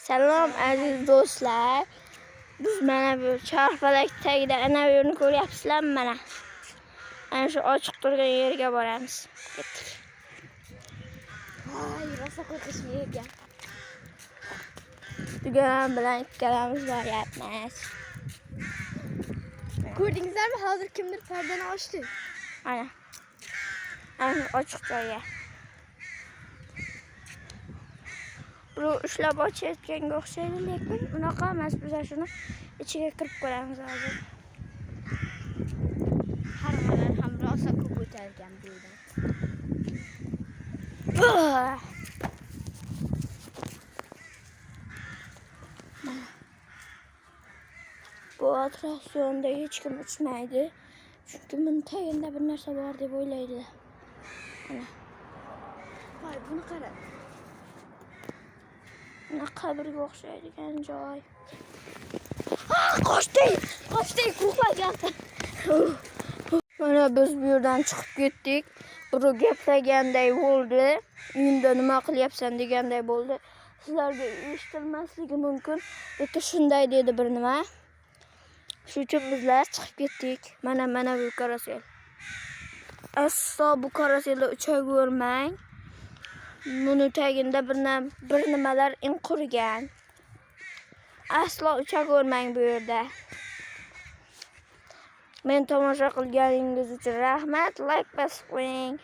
Salom aziz do'stlar. Biz mana bu charxpalak tagida ana bu yerni ko'ryapsizlarmi mana? Ana shu ochiq turgan yerga boramiz. Ketdik. Voy, rosa qo'rqinchli ekan. Tugan bilan ikkalamiz boryapmiz. Ko'rdingizlarmi? Hozir kimdir pardani ochdi. Ana. Ana ochiq joyga. Bu ushlab ochayotganga o'xshaydi, lekin unaqa emas. Biz shuni ichiga kirib ko'ramiz hozir. Haramalar ham rosa ko'p o'tarkan bu yerdan. Bu attraksiyonda hech kim uchmaydi. Chunki buni tagida bir narsa bor deb o'ylaydilar. Mana. Voy, buni qara. Mana qabrga o'xshaydigan joy. Qochdik, qo'rqmagan. Mana biz bu yerdan chiqib ketdik. Biri gaplaganday bo'ldi. Uyimda nima qilyapsan deganday bo'ldi. Sizlarga eshitilmasligi mumkin. Lekin shunday dedi bir nima. Shuning uchun bizlar chiqib ketdik. Mana bu karusel. Aslo bu karuselda uchavermang. Buni tagida bir nimalar inqurgan. Aslo uchavermang bu yerda. Men tomosha qilganingiz uchun rahmat. Like bosib qo'ying.